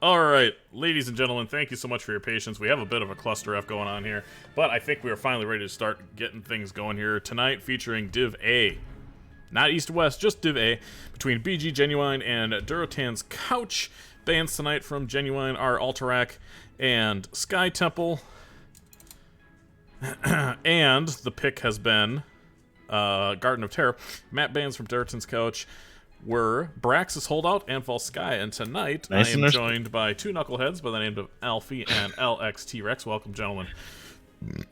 Alright, ladies and gentlemen, thank you so much for your patience. We have a bit of a cluster F going on here, but I think we are finally ready to start getting things going here tonight, featuring Div A. Not East or West, just Div A, between BG Genuine and Durotan's Couch. Bands tonight from Genuine are Alterac and Sky Temple. And the pick has been Garden of Terror. Map bands from Durotan's Couch were Braxis Holdout and False Sky, and tonight I am joined by two knuckleheads by the name of Alfie and LX Rex. Welcome, gentlemen.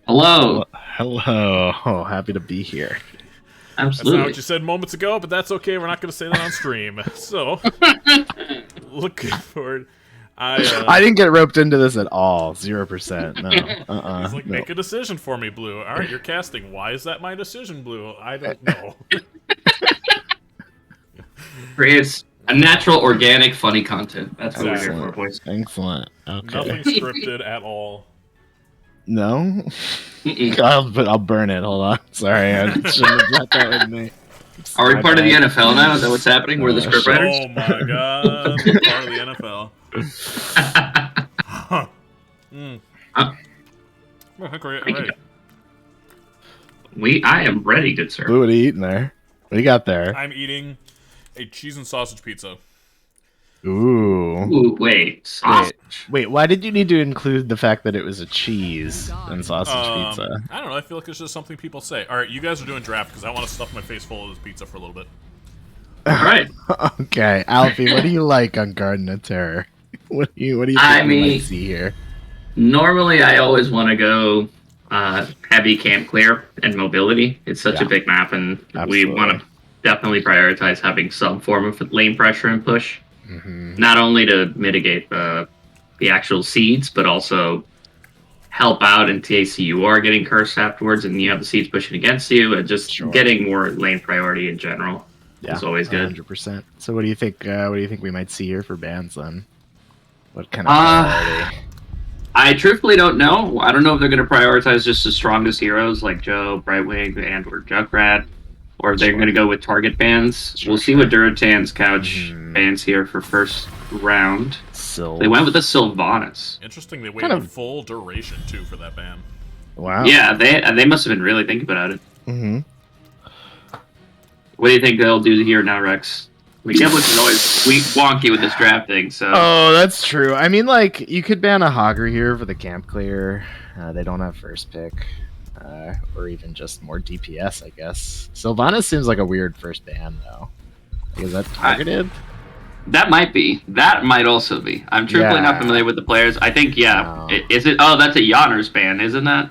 Hello. Hello. Oh, happy to be here. Absolutely. That's not what you said moments ago, but that's okay. We're not going to say that on stream. So, looking forward. I didn't get roped into this at all. 0%. No. He's like, make a decision for me, Blue. All right, you're casting. Why is that my decision, Blue? I don't know. Creates a natural, organic, funny content. That's what we're here for, boys. Excellent. Okay. Nothing scripted at all. No? I'll burn it. Hold on. Sorry, I shouldn't have brought that with me. Are we part of the NFL now? Is that what's happening? We're the scriptwriters? Oh my god. We're part of the NFL. Huh. I think we're ready. I am ready, good sir. Blue, what are you eating there? What do you got there? I'm eating a cheese and sausage pizza. Ooh, wait, sausage? Wait, why did you need to include the fact that it was a cheese and sausage pizza? I don't know, I feel like it's just something people say. Alright, you guys are doing draft because I want to stuff my face full of this pizza for a little bit. Alright. Okay, Alfie, what do you like on Garden of Terror? What do you think we might see here? Normally I always want to go heavy camp clear and mobility. It's such a big map, and we want to definitely prioritize having some form of lane pressure and push. Not only to mitigate the actual seeds, but also help out in case you are getting cursed afterwards and you have the seeds pushing against you, and just getting more lane priority in general. Yeah, is always good. 100%. So what do you think? What do you think we might see here for bans then? What kind of priority? I truthfully don't know. I don't know if they're going to prioritize just the strongest heroes like Joe, Brightwing, and or Junkrat, or if they're going to go with target bans. We'll see what Durotan's Couch bans here for first round. They went with the Sylvanas. Interesting, they waited a full duration, too, for that ban. Wow. Yeah, they must have been really thinking about it. What do you think they'll do here now, Rex? GuWutine is always wonky with this draft thing, so... Oh, that's true. I mean, like, you could ban a Hogger here for the camp clear. They don't have first pick. Or even just more DPS, I guess. Sylvanas seems like a weird first ban, though. Is that targeted? That might be. That might also be. I'm truthfully not familiar with the players. I think, Is it? Oh, that's a Yawner's ban, isn't that?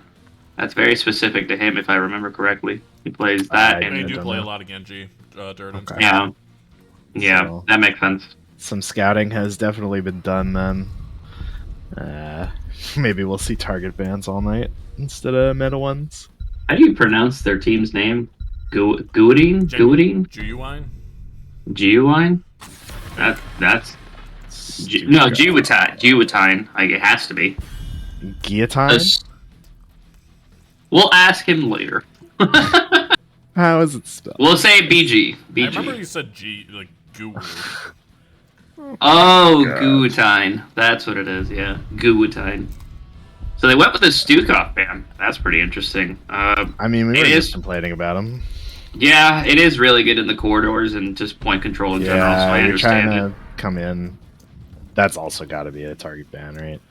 That's very specific to him, if I remember correctly. He plays that. They do play a lot of Genji, Durden. Okay. Yeah, so, that makes sense. Some scouting has definitely been done then. Maybe we'll see target bans all night instead of meta ones. How do you pronounce their team's name? GuWutine? GuWutine? GuWutine? GuWutine? That's... No, GuWutine. GuWutine. It has to be. GuWutine? We'll ask him later. How is it spelled? We'll say BG. I remember you said G, like Guru. Oh, GuWutine. That's what it is, yeah. GuWutine. So they went with a Stukov ban. That's pretty interesting. I mean, we were just complaining about him. Yeah, it is really good in the corridors and just point control in general, so I understand trying to come in. That's also got to be a target ban, right?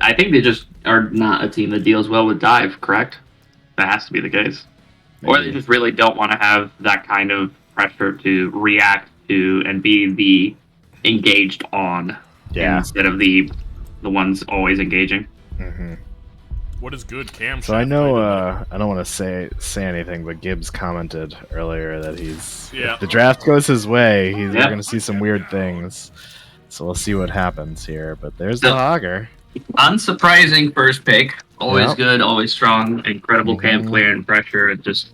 I think they just are not a team that deals well with dive, correct? That has to be the case. Maybe. Or they just really don't want to have that kind of pressure to react to and be the engaged on instead of the ones always engaging. What is good cam? So I know I don't want to say anything, but Gibbs commented earlier that if the draft goes his way, we're going to see some weird things. So we'll see what happens here. But there's the Hogger. Unsurprising first pick. Always good, always strong, incredible camp clear and pressure, and just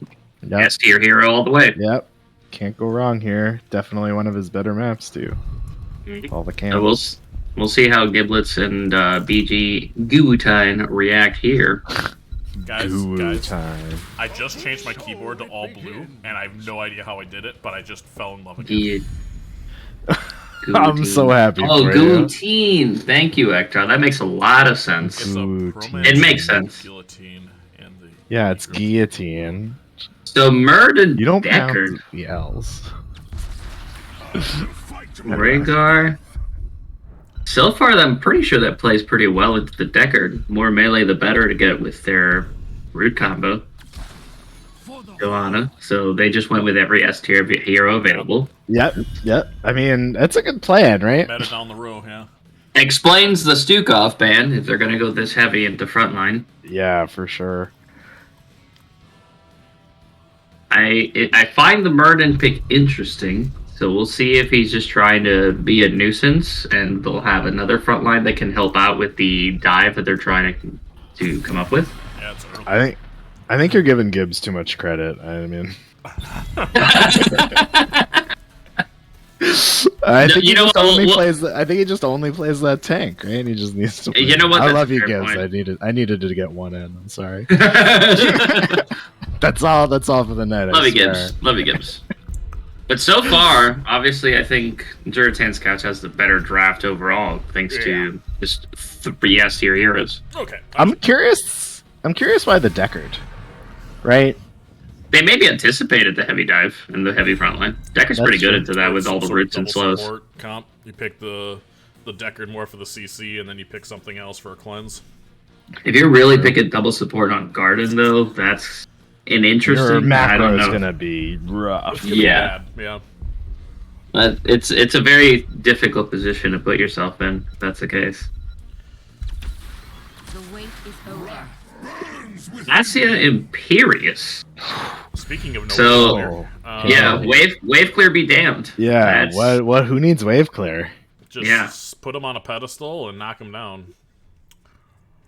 S tier hero all the way. Yep. Can't go wrong here. Definitely one of his better maps, too. All the camps. So we'll see how Giblets and BG GuWutine react here. Guys, I just changed my keyboard to all blue, and I have no idea how I did it, but I just fell in love again. I'm so happy Oh, for you. GuWutine. Thank you, Ektar. That makes a lot of sense. It's a GuWutine. It makes sense. Guillotine and the Yeah, it's guillotine. So Murd and You don't Deckard. pronounce the L's. Rhaegar. So far, I'm pretty sure that plays pretty well with the Deckard. More melee, the better to get with their root combo. Johanna. So they just went with every S tier hero available. Yep. I mean, that's a good plan, right? Meta down the row, yeah. Explains the Stukov ban if they're going to go this heavy into frontline. Yeah, for sure. I find the Murden pick interesting, so we'll see if he's just trying to be a nuisance, and they'll have another front line that can help out with the dive that they're trying to come up with. Yeah, it's early. I think you're giving Gibbs too much credit. I mean, I think he just only plays that tank, right? And he just needs to. You know what? I That's love a you, fair Gibbs. point. I needed to get one in. I'm sorry. That's all for the night. Love you, Gibbs. But so far, obviously, I think Durotan's couch has the better draft overall, thanks to just 3 S tier heroes. Okay. I'm curious why the Deckard, right? They maybe anticipated the heavy dive and the heavy frontline. Deckard's pretty good into that with all the roots and slows. Support comp. You pick the Deckard more for the CC, and then you pick something else for a cleanse. If you're really picking double support on Garden, though, that's an interesting. Your I don't macro is know. gonna be rough. Yeah. Yeah. But it's a very difficult position to put yourself in. If that's the case. The wait is over. Asia Imperious. Speaking of no So, clear, Yeah, wave clear be damned. Yeah. That's- What? Who needs wave clear? just put him on a pedestal and knock him down.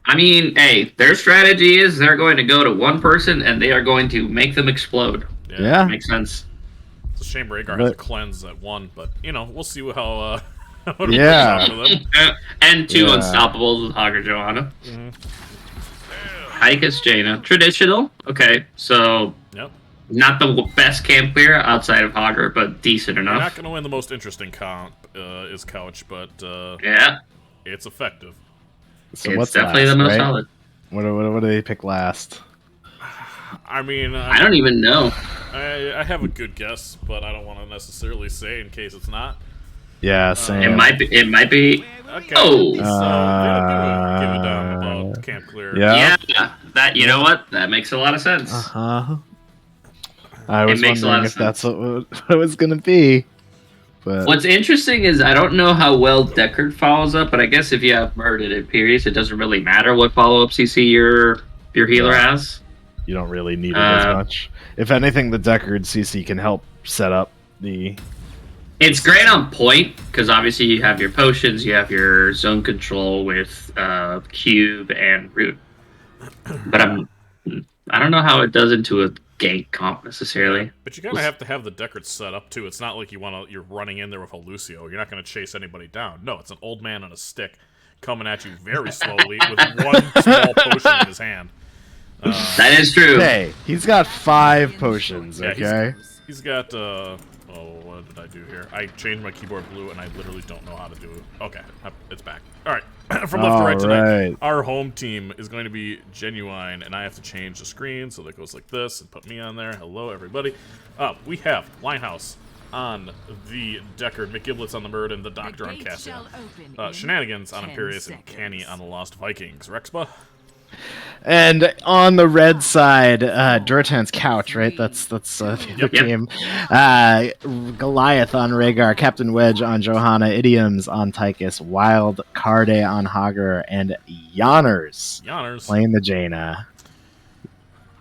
I mean, hey, their strategy is they're going to go to one person and they are going to make them explode. Yeah. Makes sense. It's a shame Rhaegar But- has a cleanse at 1, but we'll see how it works Yeah. out for them. And 2 Yeah. unstoppables with Hagar Johanna. Mhm. Hikus Jaina. Traditional. Okay, so Yep. not the best camp clear outside of Hagar, but decent You're not enough. going to win the most interesting comp, is Couch, but Yeah, it's effective. So it's what's definitely last, the most right? solid. What do they pick last? I mean, I don't even know. I have a good guess, but I don't want to necessarily say in case it's not. Yeah, same. It might be. Okay. Oh. So, yeah, give it down about camp clear. Yeah. Yeah, that you know what? That makes a lot of sense. Uh-huh. I was makes a lot wondering of if that's what it was gonna be. But What's interesting is I don't know how well Deckard follows up, but I guess if you have Murdered in Imperious, it doesn't really matter what follow-up CC your healer Yeah. has. you don't really need it as much. If anything, the Deckard CC can help set up the. It's great on point because obviously you have your potions, you have your zone control with cube and root. But I don't know how it does into a gank comp necessarily. But you kind of have to have the Deckard set up too. It's not like you're running in there with a Lucio. You're not going to chase anybody down. No, it's an old man on a stick coming at you very slowly with one small potion in his hand. That is true. Hey, he's got 5 potions. Yeah, Okay. He's got what did I do here? I changed my keyboard blue, and I literally don't know how to do it. Okay, it's back. All right, from left to right tonight, Alright. our home team is going to be Genuine, and I have to change the screen so that goes like this and put me on there. Hello, everybody. We have Linehouse on the Deckard, McGiblets on the Murd, and the Doctor on Cassian. Shenanigans on Imperious, and Canny on the Lost Vikings. Rexpa? And on the red side, Durotan's couch, right? That's the other team. Goliath on Rhaegar, Captain Wedge on Johanna, Idioms on Tychus, Wild Carde on Hagar, and Yanners playing the Jaina.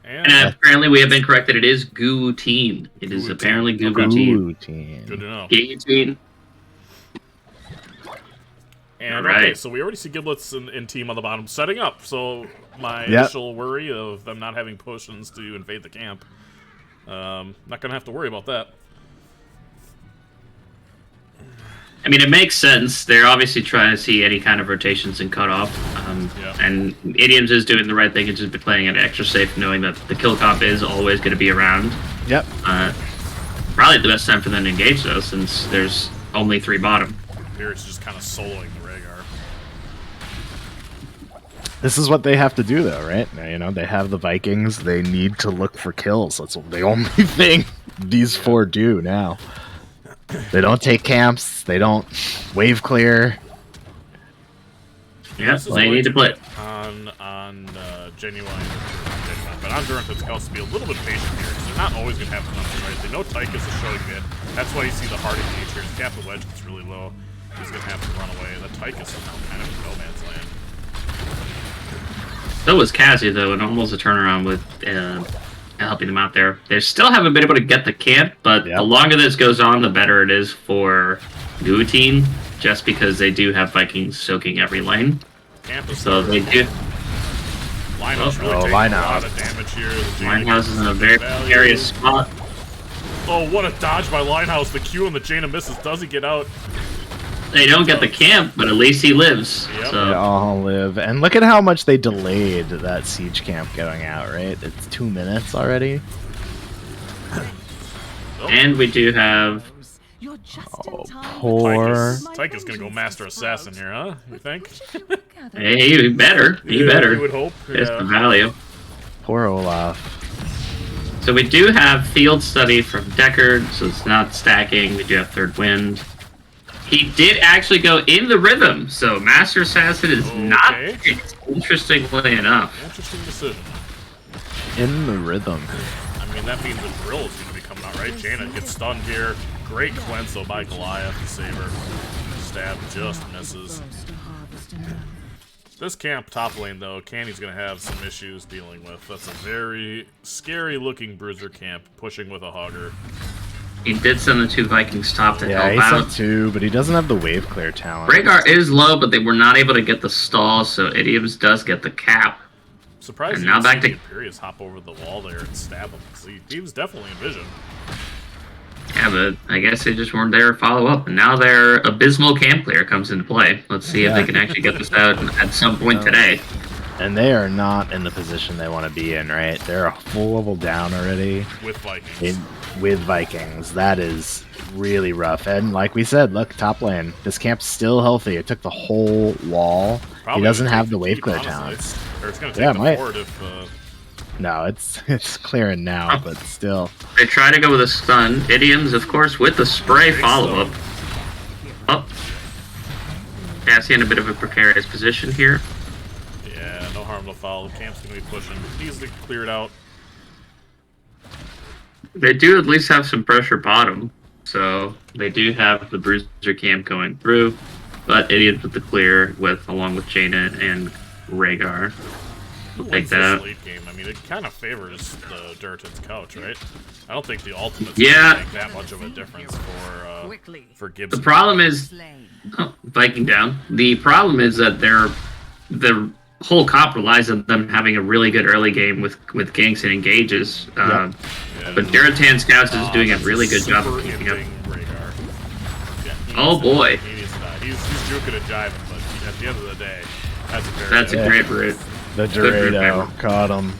And apparently we have been corrected. It is GuWutine. It is GuWutine. apparently Okay. GuWutine. Good to know. GuWutine. And Alright. okay, so we already see Giblets in team on the bottom setting up. So my initial worry of them not having potions to invade the camp, not gonna have to worry about that. I mean, it makes sense. They're obviously trying to see any kind of rotations and cutoff. And Idioms is doing the right thing and just playing it extra safe, knowing that the kill comp is always going to be around. Yep. Probably the best time for them to engage, though, since there's only 3 bottom. Imperious just kind of soloing the Rhaegar. This is what they have to do, though, right? Now, you know, they have the Vikings. They need to look for kills. That's the only thing these four do now. They don't take camps. They don't wave clear. Yeah, they need to play on genuine, but on Durotan Scouts to be a little bit patient here because they're not always going to have the numbers, right? They know Tychus is showing it. That's why you see the Hardy nature. His Captain Wedge gets really low. He's going to have to run away. The Tychus is now kind of in no man's land. So was Cassie, though, and almost a turnaround with helping them out there. They still haven't been able to get the camp, but the longer this goes on, the better it is for GuWutine, just because they do have Vikings soaking every lane. Camp is so they do. Linehouse really taking a lot of damage here. Linehouse is in a very precarious spot. Oh, what a dodge by Linehouse. The Q and the Jaina misses. Does he get out? They don't get the camp, but at least he lives. Yep. So. They all live. And look at how much they delayed that siege camp going out, right? It's 2 minutes already. And we do have... Oh, poor... Tychus gonna go Master Assassin here, huh? You think? Hey, he better. He better. You would hope. There's the value. Poor Olaf. So we do have Field Study from Deckard, so it's not stacking. We do have Third Wind. He did actually go in the rhythm, so Master Assassin is not interestingly enough. Interesting decision. In the rhythm. I mean, that means the drill is going to be coming out, right? Jaina gets stunned here. Great cleanse, though, by Goliath. The Saber. Stab just misses. This camp top lane, though, Canny's going to have some issues dealing with. That's a very scary-looking Bruiser camp, pushing with a Hogger. He did send the 2 Vikings top to help out. Yeah, he sent 2, but he doesn't have the wave clear talent. Rhaegar is low, but they were not able to get the stall, so Idioms does get the cap. Surprised now back to Imperious hop over the wall there and stab him. He was definitely in vision. Yeah, but I guess they just weren't there to follow up, and now their abysmal camp clear comes into play. Let's see if they can actually get this out at some point today. And they are not in the position they want to be in, right? They're a full level down already. With Vikings. With Vikings. That is really rough. And like we said, look, top lane. This camp's still healthy. It took the whole wall. Probably he doesn't have the wave clear talents. Or it's going to take the board if... No, it's clearing now, but still. They try to go with a stun. Idioms, of course, with the spray follow-up. Oh. Cassie in a bit of a precarious position here. Yeah, no harm, no foul. The camp's going to be pushing. Easily cleared out. They do at least have some pressure bottom. So they do have the Bruiser camp going through. But Idiots with the clear along with Jaina and Rhaegar. We'll take that out. Late game? I mean, it kind of favors the Durotan's couch, right? I don't think the ultimate's going to make that much of a difference for Gibson. The problem is... Oh, Viking down. The problem is that the whole comp relies on them having a really good early game with ganks and engages. But Durotan Scouts is doing a really good job of keeping up. Oh boy. He's juking and jiving, but at the end of the day, that's a great route. The Dorado caught him.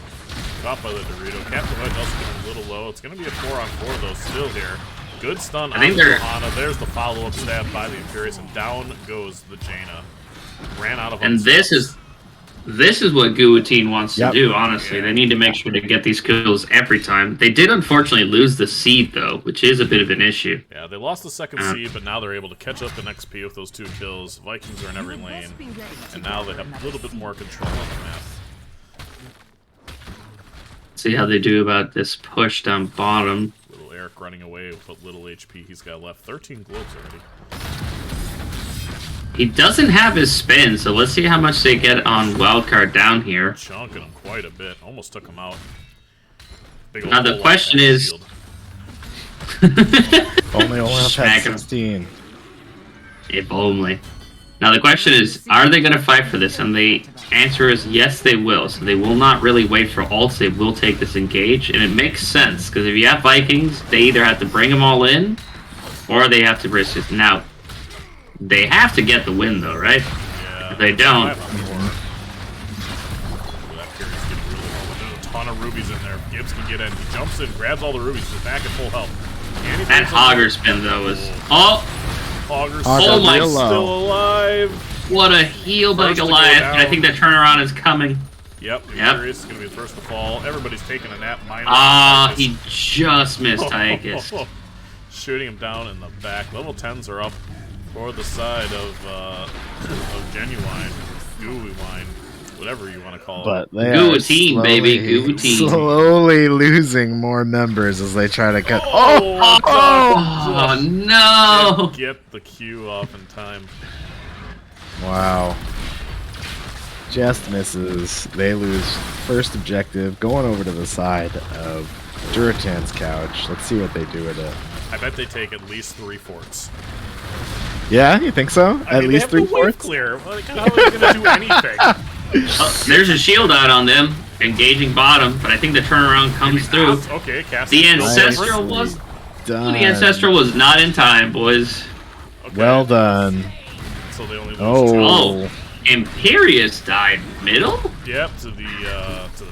Caught by the Dorito. Captain Wedge also getting a little low. It's going to be a 4-on-4 though still here. Good stun on Johanna. There's the follow-up stab by the Imperious, and down goes the Jaina. Ran out of. And this is what GuWutine wants to do. Honestly, they need to make sure to get these kills every time. They did unfortunately lose the seed though, which is a bit of an issue. Yeah, they lost the second seed, but now they're able to catch up in XP with those 2 kills. Vikings are in every lane, and now they have a little bit more control on the map. See how they do about this push down bottom. Little Eric running away with what little HP he's got left. 13 globes already. He doesn't have his spin, so let's see how much they get on wildcard down here. Chunking him quite a bit. Almost took him out. Now the question is... Only Olaf had 16. If only. Now the question is, are they going to fight for this? And the answer is yes, they will. So they will not really wait for ults. They will take this engage. And it makes sense, because if you have Vikings, they either have to bring them all in, or they have to risk it. Now, they have to get the win, though, right? Yeah. If they don't... That period's getting really low. There's a ton of rubies in there. Gibbs can get in. He jumps in, grabs all the rubies. He's back at full health. That Hogger spin, though, was... Oh! Auger's Oh my- still alive. What a heal by First to go Goliath. down. And I think that turnaround is coming. Yep, Yep. Imperious is going to be the first to fall. Everybody's taking a nap. Minus Ah, Tychus. he just missed Tychus. Shooting him down in the back. Level 10s are up for the side of GuWutine, GuWutine, whatever you want to call it. But they GuWutine, are baby, slowly- GuWutine. slowly losing more members as they try to cut. Oh no! Get the Q off in time. Wow. Just misses. They lose first objective. Going over to the side of Durotan's couch. Let's see what they do with it. I bet they take at least 3 forts. Yeah, you think so? I At mean, least they have 3 the wave forts? clear. Like, how are they going to do anything? There's a shield out on them, engaging bottom, but I think the turnaround comes through. Okay, Cass. The Nice. ancestral was Done. the ancestral was not in time, boys. Okay. Well done. So they only lose 2. Oh. Imperious died middle? Yep, to the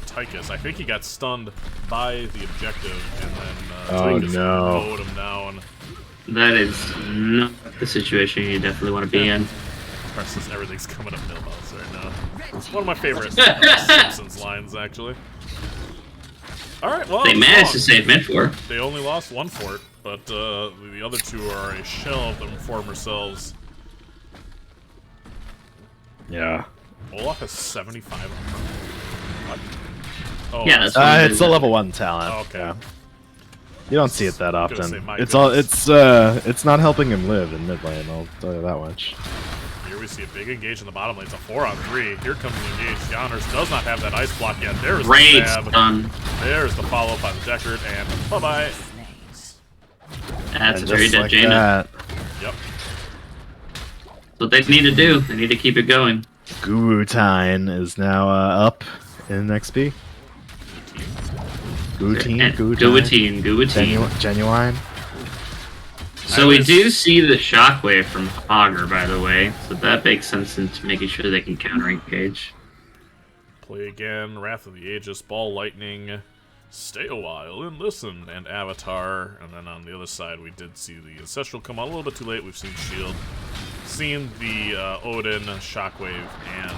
Tychus. I think he got stunned by the objective, and then Oh, Tychus no. mowed him down. That is not the situation you definitely want to be in. Presses, everything's coming up Millhouse right now. It's one of my favorite Simpsons lines, actually. Alright, well, They it's managed long. to save Mentor. They only lost 1 fort, but the other 2 are a shell of their former selves. Yeah. Olaf has 75 on her. What? Oh, Yeah, that's what it It's is. a level 1 talent. Oh, okay. Yeah. You don't see it that I was gonna often. say, my It's not helping him live in mid lane, I'll tell you that much. Here we see a big engage in the bottom lane. It's a 4-on-3. Here comes the engage. Yanners does not have that ice block yet. There's Great the stab. stun. There's the follow-up by the Deckard, and bye-bye. That's And a very just dead like Jaina. that, Yep. What they need to do, they need to keep it going. GuWutine is now up in XP. GuWutine, GuWutine, GuWutine. Genuine. So we do see the shockwave from Auger, by the way, so that makes sense into making sure they can counter engage. Play again. Wrath of the Aegis. Ball Lightning. Stay a while and listen. And Avatar. And then on the other side, we did see the Ancestral come on a little bit too late. We've seen Shield. Seen the Odin, Shockwave, and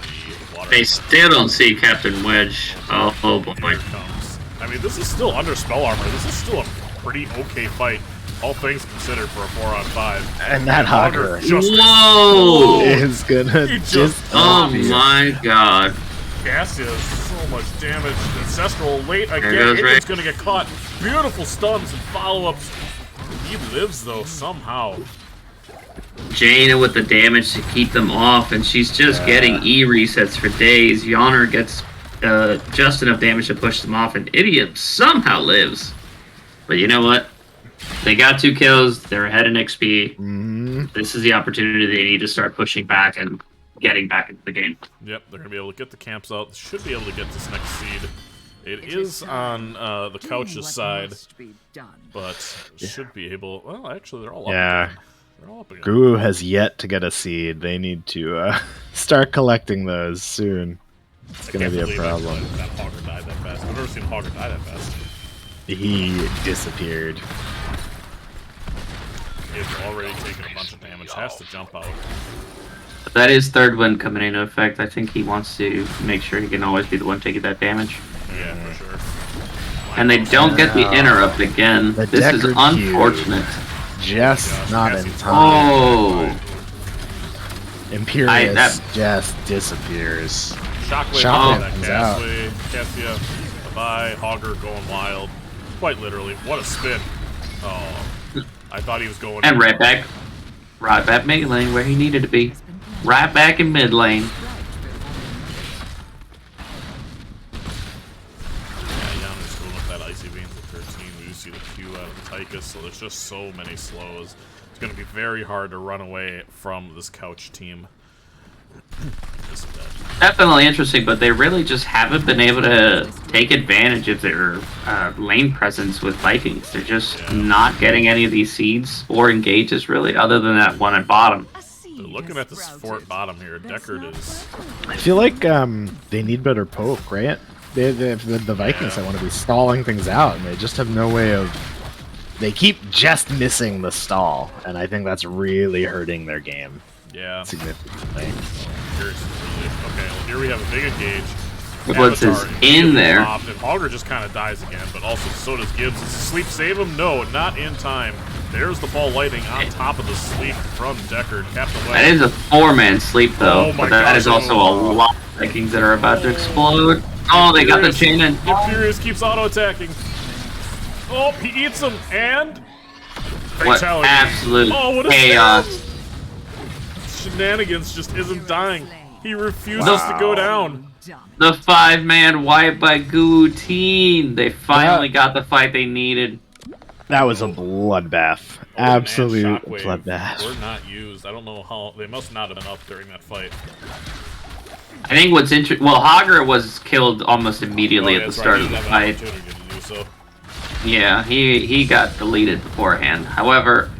the Water. They still don't see Captain Wedge. Oh boy. Here it comes. I mean, this is still under spell armor. This is still a pretty okay fight, all things considered, for a 4-on-5. And that Hogger just Whoa! is gonna He just- just. Oh my god. Cassius, so much damage. Ancestral late again. goes Ray. It's gonna get caught. Beautiful stuns and follow-ups. He lives though somehow. Jaina with the damage to keep them off, and she's just getting E resets for days. Yawner gets just enough damage to push them off, and Idiot somehow lives. But you know what? They got 2 kills. They're ahead in XP. This is the opportunity they need to start pushing back and getting back into the game. Yep, they're gonna be able to get the camps out. Should be able to get this next seed. It is on the couch's side, but should be able. Well, actually, they're all up. Yeah. Again. They're all up again. Guru has yet to get a seed. They need to start collecting those soon. It's I gonna can't be a believe problem. That Hogger died that fast. I've never seen a Hogger die that fast. He disappeared. He's already taken a bunch of damage. Has to jump out. That is third wind coming into effect. I think he wants to make sure he can always be the one taking that damage. Yeah, for sure. And they don't get the interrupt again. The This is Deckard cube. unfortunate. Just Gosh, not Cassie- in time. Oh! Imperious just disappears. Shockwave Shockwave on that comes out. Cassia, bye-bye. Hogger going wild. Quite literally. What a spin. Oh. I thought he was going... And right back mid lane where he needed to be. Right back in mid lane. Yeah, Yana's going with that Icy Veins at 13. We do see the Q out of Tychus, so there's just so many slows. It's going to be very hard to run away from this couch team. Just dead. Definitely interesting, but they really just haven't been able to take advantage of their lane presence with Vikings. They're just not getting any of these seeds or engages, really, other than that one at bottom. They're looking at this fort bottom here. Deckard is... I feel like they need better poke, right? The Vikings, I want to be stalling things out, and they just have no way of they keep just missing the stall, and I think that's really hurting their game significantly. Okay, well, here we have a big engage. Giblets is in there. And Hogger just kind of dies again, but also so does Gibbs. Does sleep save him? No, not in time. There's the ball lightning on top of the sleep from Deckard. Captain Webb. That is a 4-man sleep, though. Oh my but that gosh, is also a lot of Vikings that are about to explode. Oh, they got the chain in. Imperius keeps auto-attacking. Oh, he eats him, and... What absolute chaos. Shenanigans just isn't dying. He refuses to go down. The 5-man wipe by GuWutine. They finally got the fight they needed. That was a bloodbath. Absolute bloodbath. Were not used. I don't know how. They must not have been up during that fight. I think what's interesting. Well, Hogger was killed almost immediately at the start of the fight. Yeah, he got deleted beforehand. However,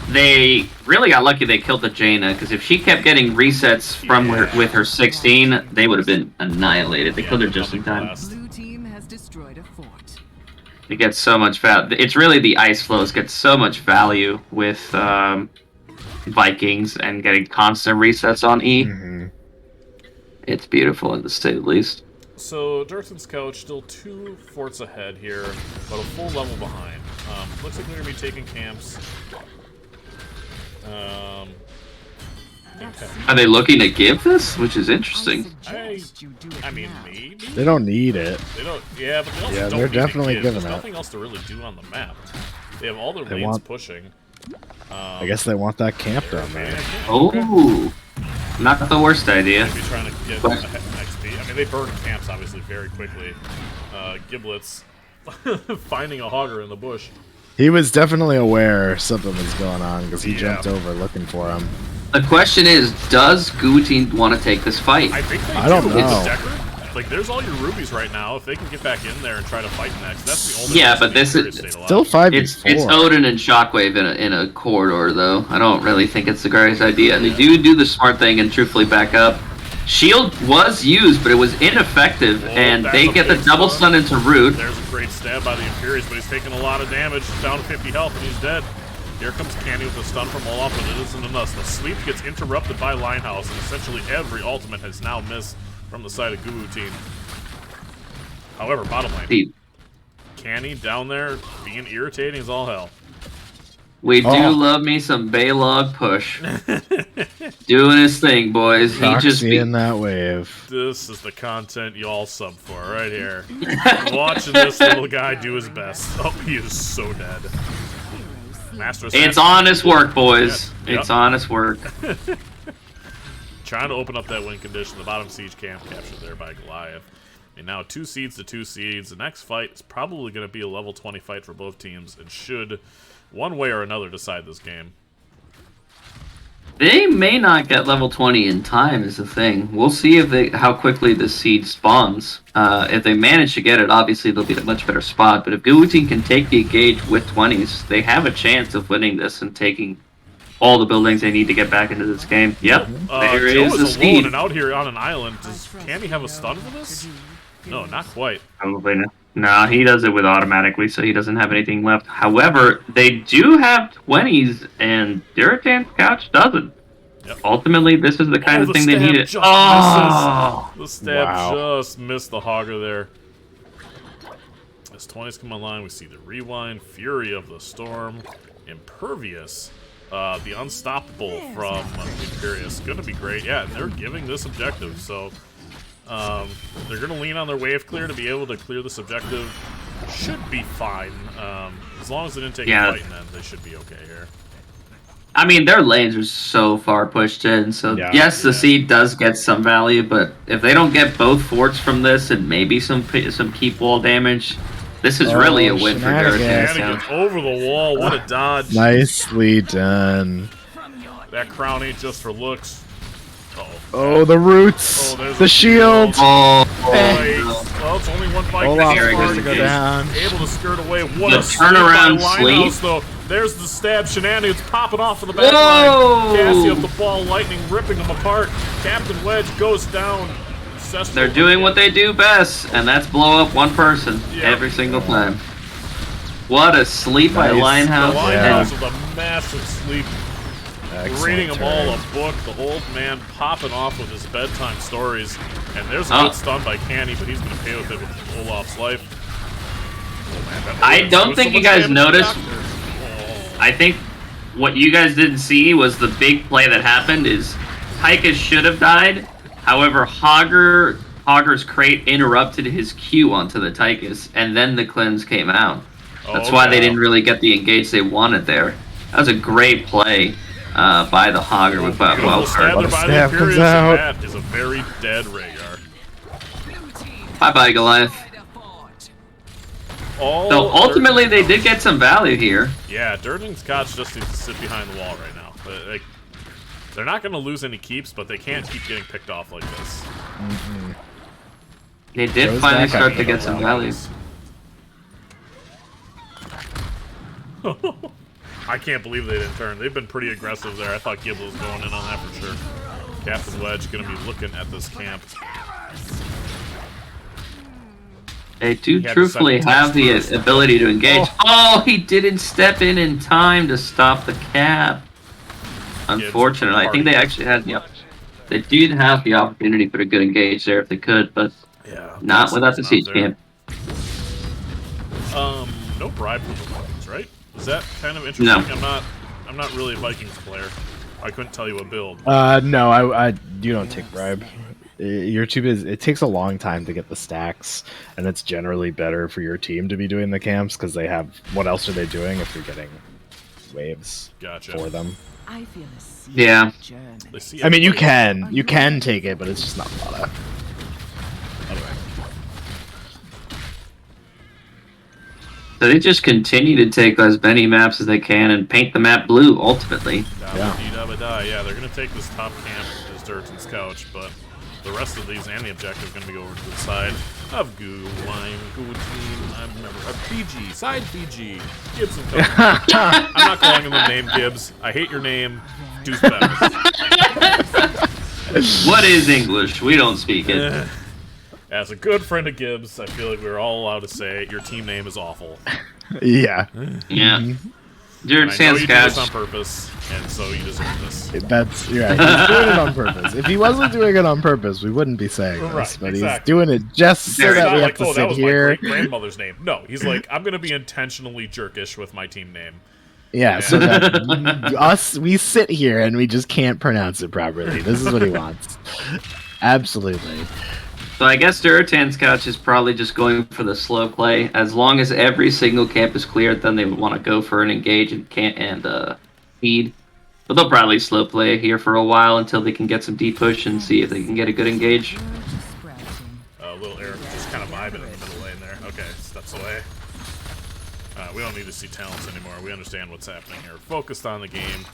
they really got lucky they killed the Jaina, because if she kept getting resets from with her 16, they would have been annihilated. They killed her just in time. Blue team has destroyed a fort. It gets so much value. It's really the ice flows get so much value with Vikings and getting constant resets on E. Mm-hmm. It's beautiful, to say the least. So Durotan's couch still 2 forts ahead here, but a full level behind. Looks like they're gonna be taking camps. Are they looking to give this? Which is interesting. I mean, maybe. They don't need it. They don't. Yeah, but they also don't they're need definitely to give. giving There's it. nothing else to really do on the map. They have all their lanes want- pushing. I guess they want that camp down there. Oh, not the worst idea. Maybe trying to get XP. I mean, they burn camps obviously very quickly. Giblets finding a Hogger in the bush. He was definitely aware something was going on because he jumped over looking for him. The question is, does GuWutine want to take this fight? I think they I don't do. know. It's Deckard. Like, there's all your rubies right now. If they can get back in there and try to fight next, that's the only. Yeah, but this is still 5v4. It's Odin and Shockwave in a corridor, though. I don't really think it's the greatest idea. They do the smart thing and truthfully back up. Shield was used, but it was ineffective, and they get the double stun into Root. There's a great stab by the Imperius, but he's taking a lot of damage. Down to 50 health, and he's dead. Here comes Candy with a stun from Olaf, but it isn't enough. The sleep gets interrupted by Linehouse, and essentially every ultimate has now missed from the side of GuWutine. However, bottom lane, Canny down there being irritating as all hell. We do love me some Baylog push. Doing his thing, boys. He just in that wave. This is the content y'all sub for right here. Watching this little guy do his best. Oh, he is so dead. Master it's honest work, boys. Yep. It's honest work. Trying to open up that win condition. The bottom siege camp captured there by Goliath. And now 2 seeds to 2 seeds. The next fight is probably going to be a level 20 fight for both teams and should, one way or another, decide this game. They may not get level 20 in time is the thing. We'll see if how quickly the seed spawns. If they manage to get it, obviously they'll be in a much better spot. But if GuWutine can take the engage with 20s, they have a chance of winning this and taking all the buildings they need to get back into this game. Yep, there is the seed. Alone and out here on an island. Does Candy have a stun for this? No, not quite. Probably not. Nah, he does it with automatically, so he doesn't have anything left. However, they do have 20s, and Durotan's couch doesn't. Yep. Ultimately, this is the kind of thing they needed. The stab just missed the Hogger there. As 20s come online, we see the Rewind, Fury of the Storm, Impervious, the Unstoppable from Imperius. Gonna be great. Yeah, and they're giving this objective, so they're gonna lean on their wave clear to be able to clear this objective. Should be fine. As long as they didn't take a fight in them, they should be okay here. I mean, their lanes are so far pushed in, so yes, the seed does get some value, but if they don't get both forts from this and maybe some keep wall damage, this is really a win for Durotan. Over the wall, what a dodge. Nicely done. That crown ain't just for looks. Oh, the roots! The shield! Oh, well, it's only one fight. Olaf to go down. Able to skirt away. What the a turnaround sleep. Though. There's the stab. Shenanigans popping off of the back line. Cassie up the ball, lightning ripping them apart. Captain Wedge goes down. They're doing what they do best, and that's blow up one person every single time. What a sleep by Nice. The Linehouse. Linehouse with a massive sleep. Excellent Reading them all turn. a book, the old man popping off with his bedtime stories. And there's a Oh. good stun by Canny, but he's going to pay with it with Olaf's life. Oh, man, that I Olaf don't doing think so you much guys damage to noticed. Doctor. Oh. I think what you guys didn't see was the big play that happened is Tychus should have died. However, Hogger's crate interrupted his Q onto the Tychus, and then the cleanse came out. That's why they didn't really get the engage they wanted there. That was a great play by the Hogger with Beautiful well stab there by the Stab comes Imperius, and out. that is a very dead Rhaegar. Bye-bye, Goliath. All So ultimately, they Durden- did get some value here. Yeah, Durden Scotch just needs to sit behind the wall right now. They're not going to lose any keeps, but they can't keep getting picked off like this. They did Goes finally back start up. to get some value. I can't believe they didn't turn. They've been pretty aggressive there. I thought Gib was going in on that for sure. Captain Wedge going to be looking at this camp. They do He had to truthfully second have touch the first. ability to engage. Oh, he didn't step in time to stop the cap. Unfortunately, I think they actually had the. They did have the opportunity for a good engage there if they could, but Yeah, not Boston's without the not siege there. camp. No bribe for the Vikings, right? Is that kind of interesting? No. I'm not really a Vikings player. I couldn't tell you a build. No, you don't take bribe. Your tube is. It takes a long time to get the stacks, and it's generally better for your team to be doing the camps because they have. What else are they doing if you're getting waves Gotcha. for them? I feel a sea Yeah. journey. They see I mean, you everybody. can take it, but it's just not a lot of. Anyway, So they just continue to take as many maps as they can and paint the map blue, ultimately. Yeah, they're going to take this top camp as Durton's couch, but the rest of these and the objective is going to be over to the side of GuWutine, I remember, BG, side BG, Gibson Company. I'm not calling him the name Gibbs. I hate your name. Do better. What is English? We don't speak it. As a good friend of Gibbs, I feel like we're all allowed to say your team name is awful. yeah, Yeah. And Jared I know you do this on Sandscotch. purpose, and so you deserve this. that's right. He's doing it on purpose. If he wasn't doing it on purpose, we wouldn't be saying this. Right, But exactly. he's doing it just so Very It's that not we have like, to oh, that sit was here. my great-grandmother's name. No, he's like, I'm going to be intentionally jerkish with my team name. Yeah, so that we sit here and we just can't pronounce it properly. This is what he wants. Absolutely. So I guess Durotan's couch is probably just going for the slow play. As long as every single camp is cleared, then they would want to go for an engage and feed. But they'll probably slow play here for a while until they can get some deep push and see if they can get a good engage. Just sprouting. Little Eric just kind of vibing in the middle lane there. Okay, steps away. We don't need to see talents anymore. We understand what's happening here. Focused on the game.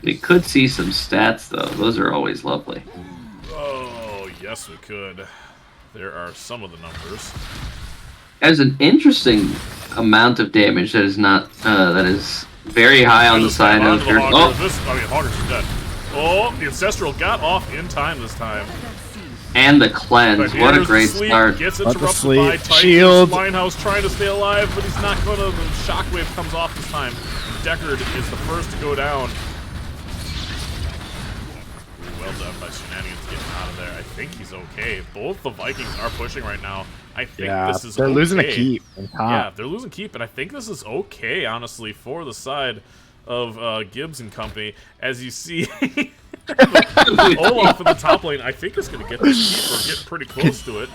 We could see some stats though. Those are always lovely. Oh, yes, we could. There are some of the numbers. There's an interesting amount of damage that is not that is very high on the side of Onto the your. Hogger. Hogger's dead. Oh, the Ancestral got off in time this time. And the cleanse. But What a here's the great sleep, start. Gets Let the interrupted sleep. by Titan. Shield. Linehouse trying to stay alive, but he's not going to. The shockwave comes off this time. Deckard is the first to go down. Ooh, well done by Shenanigans getting out of there. I think he's okay. Both the Vikings are pushing right now. I think Yeah, this is they're okay. losing a keep on top. Yeah, they're losing keep, and I think this is okay, honestly, for the side of Gibbs and company. As you see, Olaf in the top lane, I think is going to get this keep or get pretty close to it.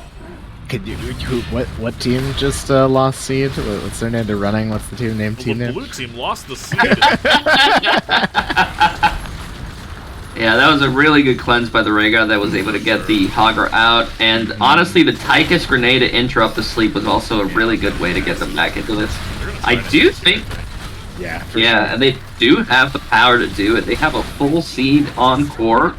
Could you? What team just lost seed? What's their name? They're running. What's the team name? Well, Team the name? blue team lost the seed. Yeah, that was a really good cleanse by the Rhaegar that was able to get the Hogger out. And honestly, the Tychus grenade to interrupt the sleep was also a really good way to get them back into this. I do think, Yeah. For yeah, Sure. and they do have the power to do it. They have a full seed on core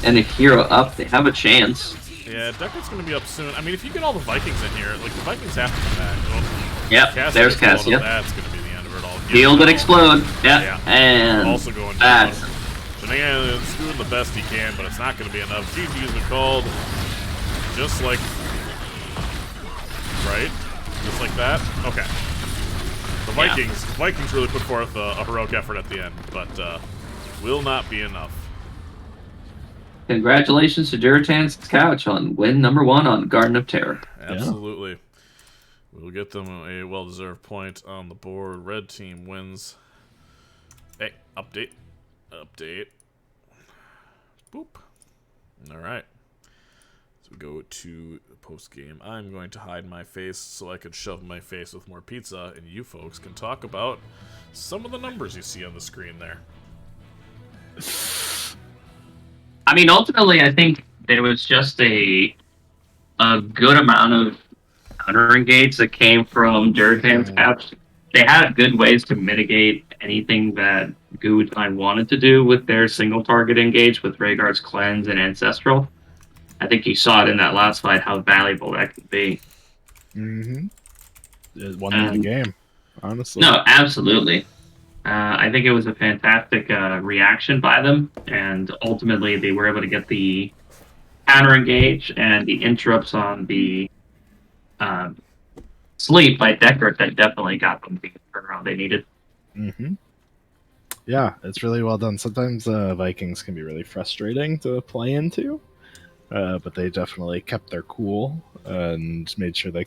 and a hero up. They have a chance. Yeah, Deckard's going to be up soon. I mean, if you get all the Vikings in here, like, the Vikings have to come back. Well, Yep, Cass there's gets Cass, blown up, yep. That's going to be the end of it all. Healed and explode. Yeah, Yeah. and Also going down. that. Shenanigans doing the best he can, but it's not going to be enough. GG's been called. Just like... Right? Just like that? Okay. The Vikings really put forth a heroic effort at the end, but will not be enough. Congratulations to Durotan's Couch on win number 1 on Garden of Terror. Absolutely. We'll get them a well-deserved point on the board. Red team wins. Hey, update. Boop. All right. So we go to the post-game. I'm going to hide my face so I could shove my face with more pizza, and you folks can talk about some of the numbers you see on the screen there. I mean, ultimately, I think there was just a good amount of counter engage that came from Durotan's Couch. They had good ways to mitigate anything that GuWutine wanted to do with their single target engage with Rhaegar's Cleanse and Ancestral. I think you saw it in that last fight how valuable that could be. It won the game, honestly. No, absolutely. I think it was a fantastic reaction by them, and ultimately they were able to get the counter engage and the interrupts on the sleep by Deckard that definitely got them the turnaround they needed. Yeah, it's really well done. Sometimes Vikings can be really frustrating to play into, but they definitely kept their cool and made sure they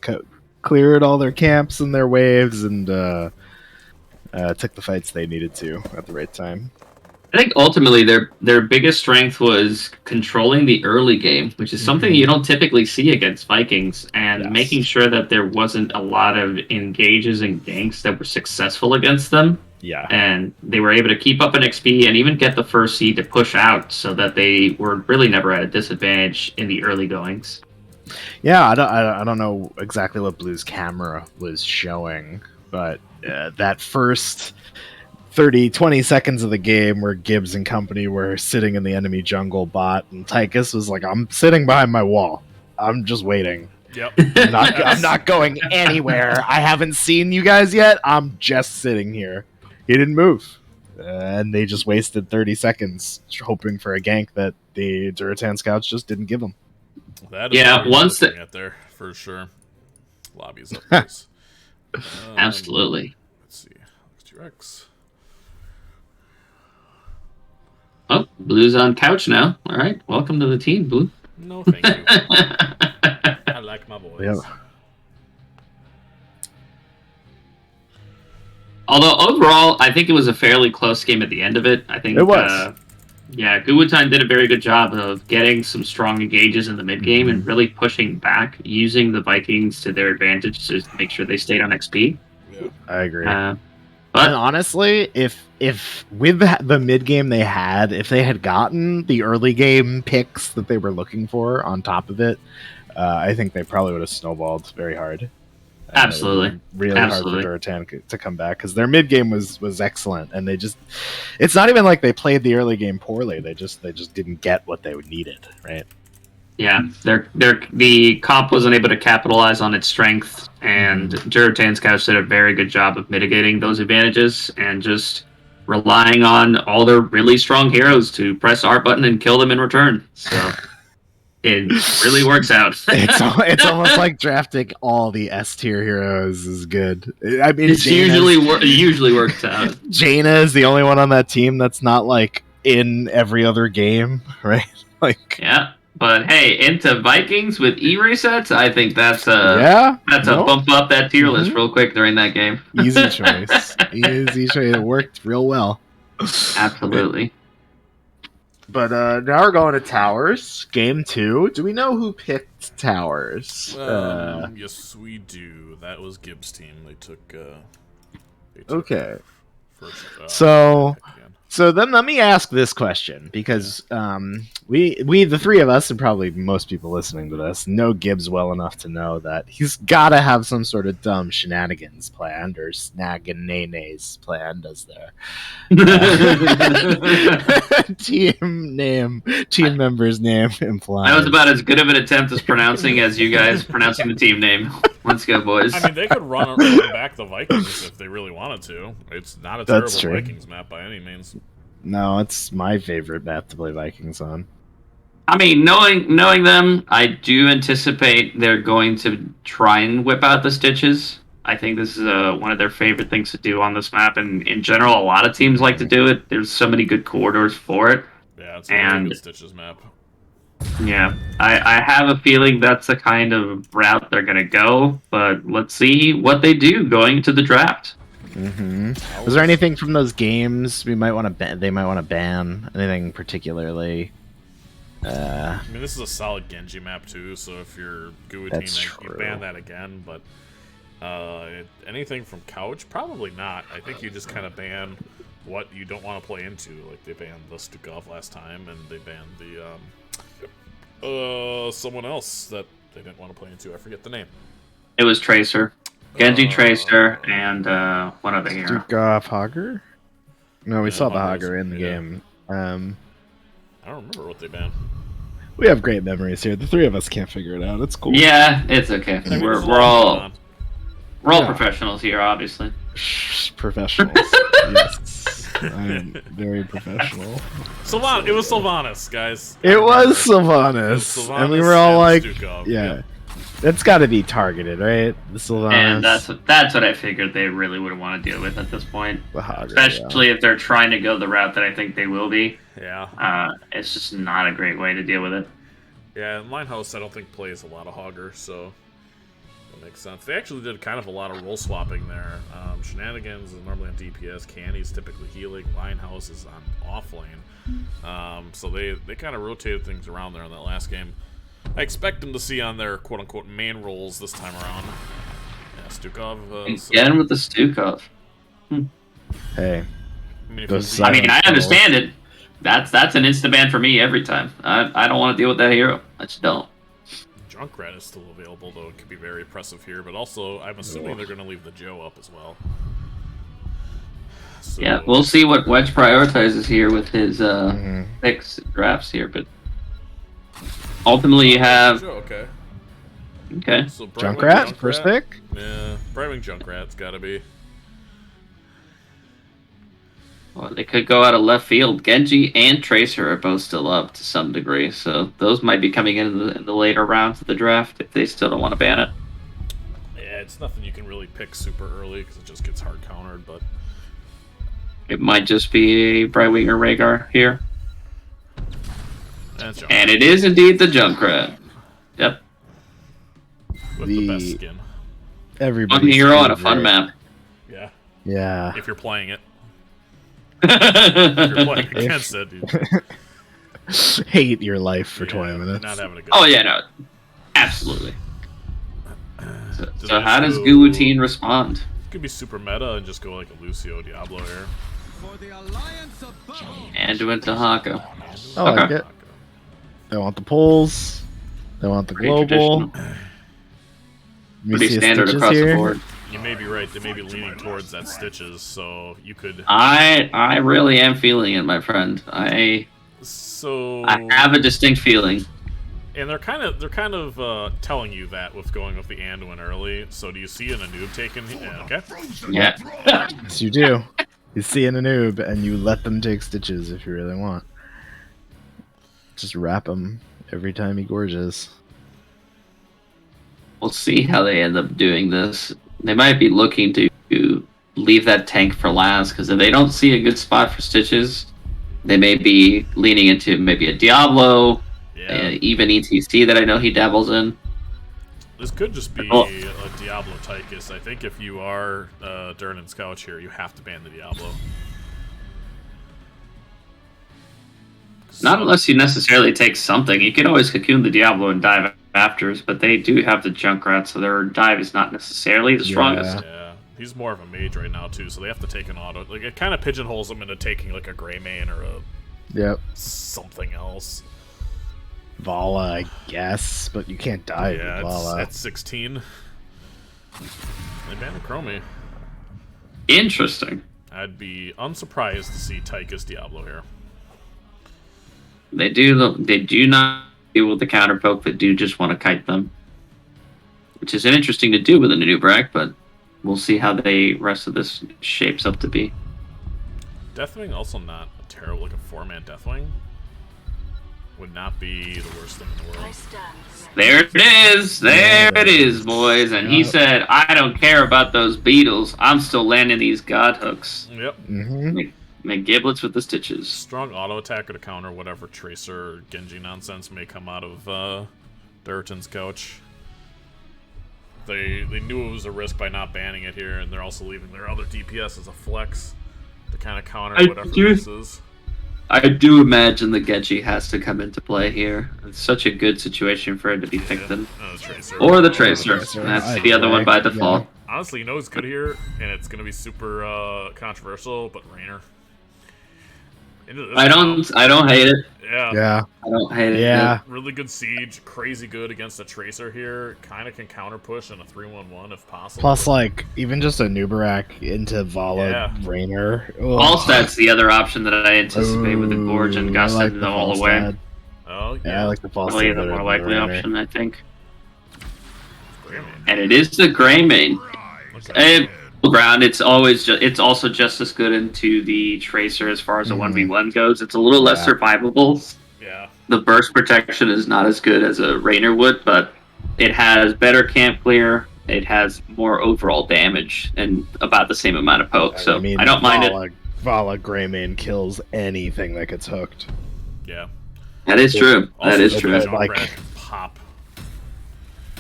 cleared all their camps and their waves and took the fights they needed to at the right time. I think ultimately their biggest strength was controlling the early game, which is something you don't typically see against Vikings, and making sure that there wasn't a lot of engages and ganks that were successful against them. Yeah. And they were able to keep up an XP and even get the first seed to push out so that they were really never at a disadvantage in the early goings. Yeah, I don't know exactly what Blue's camera was showing, but that first 20 seconds of the game where Gibbs and company were sitting in the enemy jungle bot, and Tychus was like, I'm sitting behind my wall. I'm just waiting. Yep. I'm not going anywhere. I haven't seen you guys yet. I'm just sitting here. He didn't move. And they just wasted 30 seconds hoping for a gank that the Durotan scouts just didn't give them. That is once looking at there, for sure. Lobby's up close. Absolutely. Let's see. X2X. Oh, Blue's on couch now. All right, welcome to the team, Blue. No, thank you. I like my boys. Yep. Although overall, I think it was a fairly close game at the end of it. I think it was. GuWutine did a very good job of getting some strong engages in the mid game and really pushing back, using the Vikings to their advantage to make sure they stayed on XP. Yeah. I agree. But and honestly, if with the mid game they had, if they had gotten the early game picks that they were looking for on top of it, I think they probably would have snowballed very hard. Absolutely, really hard for Durotan to come back because their mid game was excellent, and it's not even like they played the early game poorly. They just didn't get what they needed, right? Yeah, the comp wasn't able to capitalize on its strength, and Durotan's Couch did a very good job of mitigating those advantages and just relying on all their really strong heroes to press R button and kill them in return. So it really works out. It's almost like drafting all the S tier heroes is good. I mean, it usually works out. Jaina is the only one on that team that's not like in every other game, right? Like yeah. But hey, into Vikings with E resets, I think that's a bump up that tier list real quick during that game. Easy choice. Easy choice. It worked real well. Absolutely. But now we're going to Towers. Game 2. Do we know who picked Towers? Yes, we do. That was Gibbs' team. They took okay. First, So then let me ask this question, because we the three of us, and probably most people listening to this, know Gibbs well enough to know that he's got to have some sort of dumb shenanigans planned, or snag-and-nay-nays planned, as their team member's name implies. That was about as good of an attempt as pronouncing as you guys pronouncing the team name. Let's go, boys. I mean, they could run back the Vikings if they really wanted to. It's not a terrible Vikings map by any means. No, it's my favorite map to play Vikings on. I mean, knowing them, I do anticipate they're going to try and whip out the stitches. I think this is one of their favorite things to do on this map, and in general, a lot of teams like to do it. There's so many good corridors for it, Yeah, it's a really and good Stitches map. yeah, I have a feeling that's the kind of route they're going to go. But let's see what they do going into the draft. Was there anything from those games we might want to ban? They might want to ban anything particularly. I mean, this is a solid Genji map too, so if you're GuWutine, That's you true. ban that again. But anything from Couch, probably not. I think you just kind of ban what you don't want to play into. Like they banned the Stukov last time, and they banned the someone else that they didn't want to play into. I forget the name. It was Tracer, Genji Tracer, and one other hero. Stukov Hogger? No, we Yeah, saw the Hogger's- Hogger in the yeah. game. I don't remember what they banned. We have great memories here. The three of us can't figure it out. It's cool. Yeah, it's okay. I mean, We're there's a lot going all on. professionals here, obviously. Shh, professionals. Yes. I'm very professional. It was Sylvanas, guys. It was It was Sylvanas. And we were Sylvanas all like, and Stukov. yeah. That's got to be targeted, right? The Sylvanas. And that's what I figured they really would want to deal with at this point. the Hogger, Especially if they're trying to go the route that I think they will be. Yeah. It's just not a great way to deal with it. Yeah, and Linehouse I don't think plays a lot of Hogger, so that makes sense. They actually did kind of a lot of role swapping there. Shenanigans is normally on DPS, Candy's typically healing, Linehouse is on off lane. So they kind of rotated things around there in that last game. I expect them to see on their quote-unquote main roles this time around. Yeah, Stukov. Again with the Stukov. Hey, I mean, if those you- I mean, I Silent understand it. That's an insta ban for me every time. I don't want to deal with that hero. I just don't. Junkrat is still available, though it could be very impressive here. But also, I'm assuming they're going to leave the Joe up as well. So, Yeah, we'll see what Wedge prioritizes here with his Mhm. picks and drafts here, but ultimately you have Joe, okay. okay. So Brightwing Junkrat, first pick? Yeah, Brightwing Junkrat's got to be. Well, they could go out of left field. Genji and Tracer are both still up to some degree, so those might be coming in the later rounds of the draft if they still don't want to ban it. Yeah, it's nothing you can really pick super early because it just gets hard countered. But It might just be Brightwing or Rhaegar here. that's Junkrat And it is indeed the Junkrat. Yep. with the best the- skin. Everybody. Fun hero on a fun map. Yeah, Yeah. if you're playing it. If you're playing against it, dude. Hate your life for 20 Yeah, minutes. Not having a good. Oh yeah, no. Absolutely. So, Do so they how does go- GuWutine respond? Could be super meta and just go like a Lucio Diablo here. And went to Haka. I like Okay. it. They want the pulls. They want the Pretty global. traditional. You Pretty see a standard Stitches across here? the board. You may be right. They may be leaning towards that Stitches, so you could. I really am feeling it, my friend. I So have a distinct feeling. and they're kind of telling you that with going with the Anduin early. So do you see an Anub taken? Yeah, okay. Yeah. Yes, you do. You see in a noob, and you let them take Stitches if you really want. Just wrap him every time he gorges. We'll see how they end up doing this. They might be looking to leave that tank for last, because if they don't see a good spot for Stitches, they may be leaning into maybe a Diablo, Yeah. even ETC that I know he dabbles in. This could just be Oh. a Diablo Tychus. I think if you are Durnan's couch here, you have to ban the Diablo. Not unless you necessarily take something. You can always cocoon the Diablo and dive afters, but they do have the Junkrat, so their dive is not necessarily the strongest. Yeah, he's more of a mage right now too, so they have to take an auto. Like it kind of pigeonholes him into taking like a Grey Mane or a Yep. something else. Vala, I guess, but you can't die Yeah, with it's Vala. at 16. They banned the Chromie. Interesting. I'd be unsurprised to see Tychus Diablo here. They do not deal with the counter poke, but do just want to kite them, which is interesting to do with a new brack, but we'll see how the rest of this shapes up to be. Deathwing also not a terrible, like a 4-man Deathwing. would not be the worst thing in the world. There it is. There it is, boys. And he said, I don't care about those beetles. I'm still landing these god hooks. Yep. Make giblets with the stitches. Strong auto attacker to counter whatever Tracer or Genji nonsense may come out of Durotan's couch. They knew it was a risk by not banning it here, and they're also leaving their other DPS as a flex to kind of counter whatever this is. I do imagine the Genji has to come into play here. It's such a good situation for it to be picked in. Or the Tracer. That's the other one by default. Honestly, you know who's good here, and it's going to be super controversial, but Raynor. I don't hate it. Yeah. I don't hate it. Yeah. Really good siege, crazy good against a Tracer here. Kind of can counter push in a 3-1-1 if possible. Plus, like, even just a Nubarak into Vala Raynor. Falstat's the other option that I anticipate with the Gorge and Gus sending them all away. Oh, yeah, I like the Falstat. Probably the more likely option, I think. And it is the Greymane. Ground, it's also just as good into the Tracer as far as the 1v1 goes. It's a little less survivable. Yeah. The burst protection is not as good as a Raynor would, but it has better camp clear. It has more overall damage and about the same amount of poke. So I don't mind it. Vala Greymane kills anything that gets hooked. Yeah. That is true. That is true. Like pop.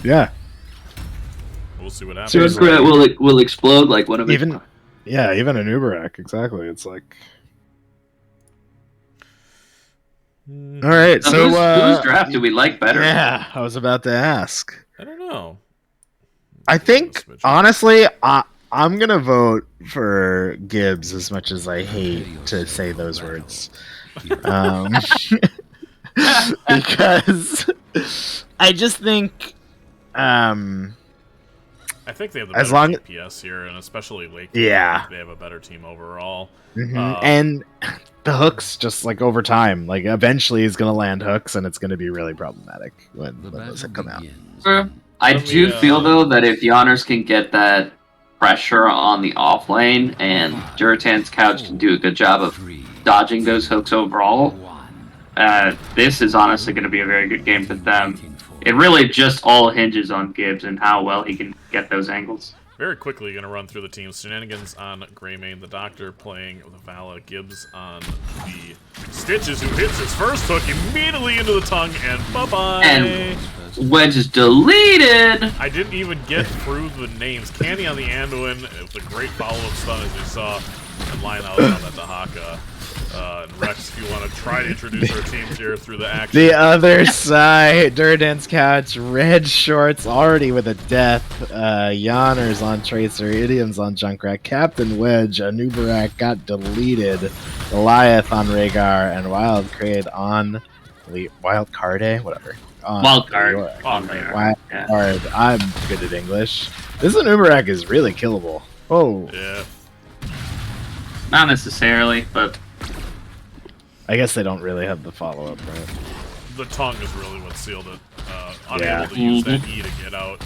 Yeah. We'll see what happens. Junkrat will explode like one of even a Nubarak, exactly. It's like all right. So whose draft do we like better? Yeah, I was about to ask. I don't know. I think honestly, I'm gonna vote for Gibbs as much as I hate to say those words, because I just think. I think they have the better DPS here, and especially late game, yeah, they have a better team overall. And the hooks, just like over time, like eventually he's gonna land hooks, and it's gonna be really problematic when those come out. I do feel though that if Yonners can get that pressure on the off lane, and Durotan's couch can do a good job of dodging those hooks overall, this is honestly going to be a very good game for them. It really just all hinges on Gibbs and how well he can get those angles. Very quickly, going to run through the teams. Shenanigans on Greymane, the Doctor playing the Vala, Gibbs on the Stitches, who hits his first hook immediately into the tongue, and bye-bye. And Wedge is deleted. I didn't even get through the names. Candy on the Anduin, with a great follow-up stun, as you saw, and Lionel on that Dahaka. And Rex, if you want to try to introduce our teams here through the action. The other side, Durotan's couch, red shorts already with a death. Yonners on Tracer, Idioms on Junkrat, Captain Wedge, Anubarak got deleted, Goliath on Rhaegar, and Wild Crade on Wild Carde, whatever. Wild Card. Wild Card. I'm good at English. This Anubarak is really killable. Oh. Yeah. Not necessarily, but I guess they don't really have the follow-up, right? The tongue is really what sealed it. Unable to use that E to get out.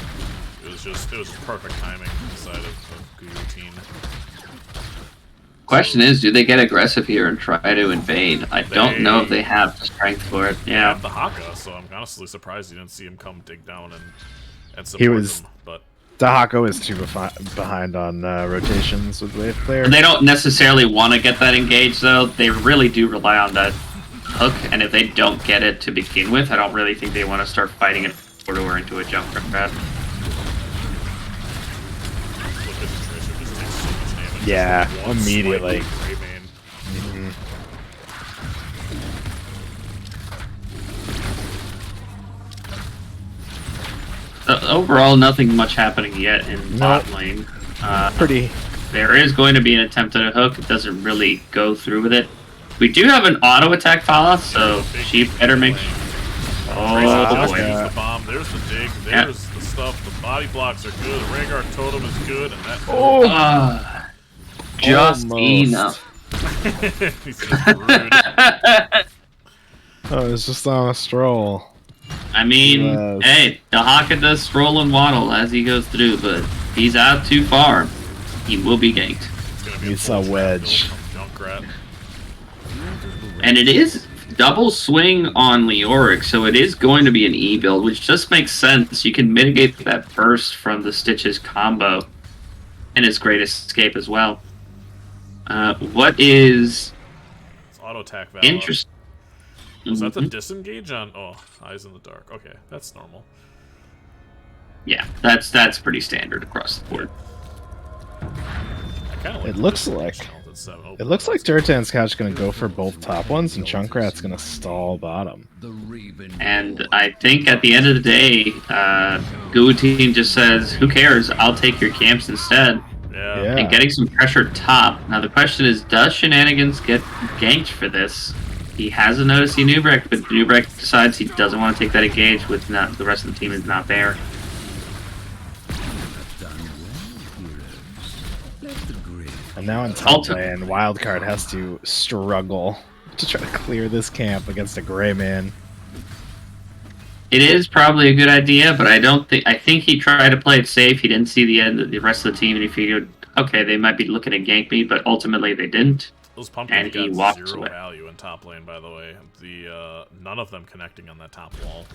It was perfect timing inside of GuWutine. Question is, do they get aggressive here and try to invade? I don't know if they have the strength for it. Yeah. Have the Haka, so I'm honestly surprised you didn't see him come dig down and support them. But Dahako is too behind on rotations with wave player. They don't necessarily want to get that engaged, though. They really do rely on that hook, and if they don't get it to begin with, I don't really think they want to start fighting it or into a jump grab. Yeah, immediately. Overall, nothing much happening yet in bot lane. There is going to be an attempt at a hook. It doesn't really go through with it. We do have an auto attack Fala, so she better make sure. Oh boy. There's the bomb, there's the dig, there's the stuff. The body blocks are good. The Rhaegar totem is good, and that. Just enough. He's just rude. It's just on a stroll. I mean, hey, Dahaka does stroll and waddle as he goes through, but if he's out too far, he will be ganked. He's a wedge. And it is double swing on Leoric, so it is going to be an E build, which just makes sense. You can mitigate that burst from the Stitches combo and his Great Escape as well. What is It's auto attack value. interesting? Was that the disengage on? Oh, Eyes in the Dark. Okay, that's normal. Yeah, that's pretty standard across the board. I kinda like It the looks disengage like- at 7. Oh, It looks like Durotan's couch gonna go for both top ones, and Chunkrat's gonna stall bottom. And I think at the end of the day, GuWutine just says, "Who cares? I'll take your camps instead." Yeah. Yeah. And getting some pressure top. Now the question is, does Shenanigans get ganked for this? He has a notice Nubrek, but Nubrek decides he doesn't want to take that engage with not the rest of the team is not there. And now in top Ulti- lane, Wildcard has to struggle to try to clear this camp against a Gray Man. It is probably a good idea, but I think he tried to play it safe. He didn't see the end of the rest of the team, and he figured, okay, they might be looking to gank me, but ultimately they didn't. Those pumpkins And he got walked 0 away. value in top lane, by the way. None of them connecting on that top wall.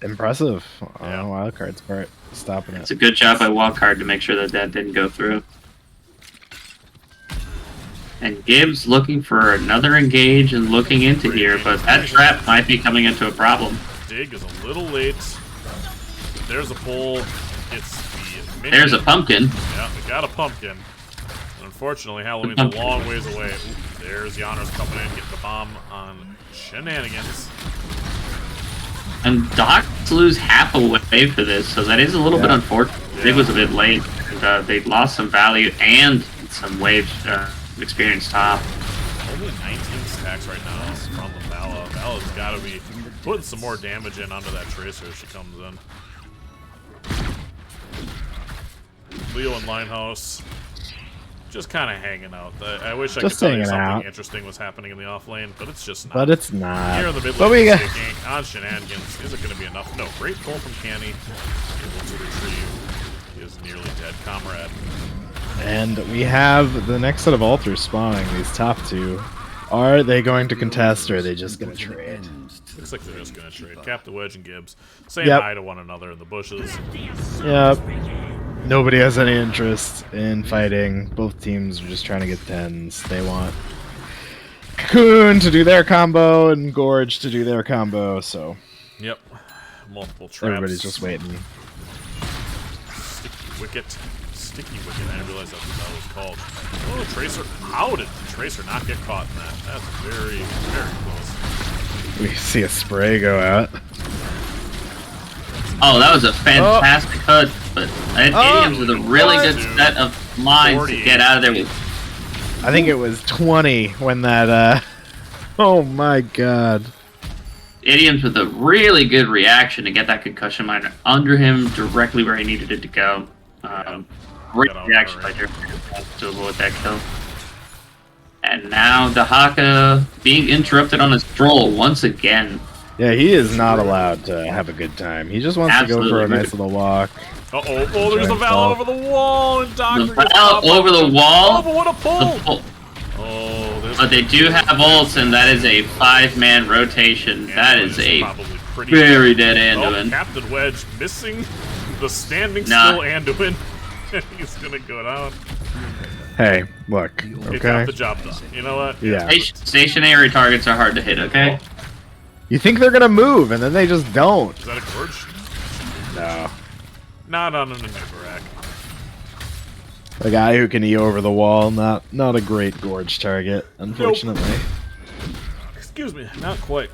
Impressive on Yeah. Wildcard's part, stopping It's it. a good job by Wildcard to make sure that that didn't go through. And Gibbs looking for another engage and looking into here, but that trap might be coming into a problem. Dig is a little late. There's a pull. It's the minion. There's a pumpkin. Yeah, we got a pumpkin. And unfortunately, Halloween's a long ways away. Ooh, there's Yanners coming in, getting the bomb on Shenanigans. And Docs lose half a wave for this, so that is a little bit unfortunate. Dig was a bit late. And, they lost some value and some wave experience top. Only 19 stacks right now from the Vala. Vala's got to be putting some more damage in onto that Tracer as she comes in. Leo and Linehouse just kind of hanging out. I wish I could Just tell you hanging something out. interesting was happening in the off lane, but it's just not. But it's not. Here in the mid But lane, we got gank on Shenanigans. Is it going to be enough? No. Great pull from Canny. Able to retrieve his nearly dead comrade. And we have the next set of altars spawning, these top two. Are they going to contest, or are they just going to trade? Looks like they're just going to trade. Cap the Wedge and Gibbs saying Yep. hi to one another in the bushes. Yep. Nobody has any interest in fighting. Both teams are just trying to get 10s. They want Cocoon to do their combo and Gorge to do their combo, so Yep. Multiple traps. everybody's just waiting. Sticky Wicket. Sticky Wicket. I didn't realize that's what that was called. Oh, Tracer. How did the Tracer not get caught in that? That's very, very close. We see a spray go out. Oh, that was a fantastic HUD, but Idioms with a really good Dude. set of lines to get out of there with. I think it was 20 when that, oh my god. Idioms with a really good reaction to get that concussion miner under him directly where he needed it to go. Great Got out reaction by already. Jeremy to avoid that kill. And now Dahaka being interrupted on his stroll once again. Yeah, he is not allowed to have a good time. He just wants to go for a Absolutely. nice little walk. Uh-oh. Oh, there's a Val over the wall, and Doctor The Val over the Oh, wall. but what a pull! The pull. Oh, there's But they do have ults, and that is a 5-man rotation. That is a probably pretty very dead Oh, Anduin. Captain Wedge missing the standing Nah. still Anduin. He's gonna go down. Hey, look, He okay? got the job done. You know what? Yeah. Stationary targets are hard to hit, okay? You think they're gonna move, and then they just don't. Is that a gorge? No. Not on an Nubarak. A guy who can E over the wall, not a great gorge target, unfortunately. Excuse me, not quite.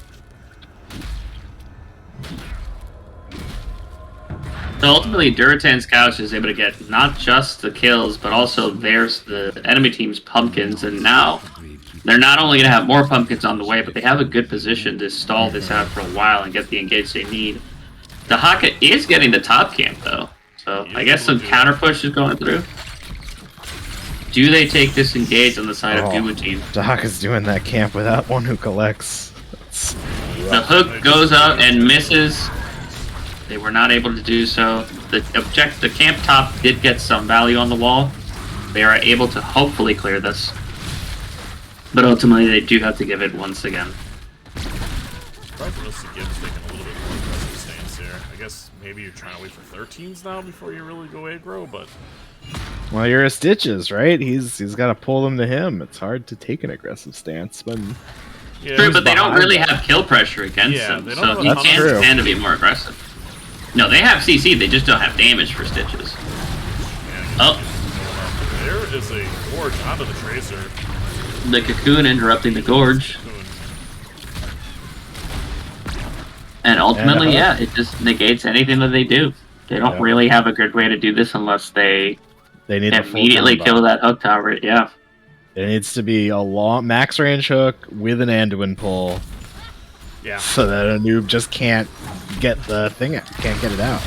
So ultimately, Durotan's couch is able to get not just the kills, but also there's the enemy team's pumpkins, and now they're not only going to have more pumpkins on the way, but they have a good position to stall this out for a while and get the engage they need. Dahaka is getting the top camp, though, so I guess some counter push is going through. Do they take this engage on the side of GuWutine? Dahaka's doing that camp without one who collects. That's The hook goes up and misses. They were not able to do so. The camp top did get some value on the wall. They are able to hopefully clear this. But ultimately they do have to give it once again. surprised to see Gibbs taking a little bit more aggressive stance here. I guess maybe you're trying to wait for 13s now before you really go aggro, but... Well, you're a Stitches, right? He's got to pull them to him. It's hard to take an aggressive stance when... Yeah, True, but they don't really them. have kill pressure against Yeah, them, they don't so have he a That's can true. stand to be more aggressive. No, they have CC, they just don't have damage for Stitches. Oh, there is a gorge onto the Tracer. the Cocoon interrupting the Gorge. And ultimately, And, yeah, it just negates anything that they do. They don't Yeah. really have a good way to do this unless they They need a full immediately combo. kill that hook tower. Yeah. It needs to be a long max range hook with an Anduin pull, Yeah. so that a noob just can't get the thing, can't get it out.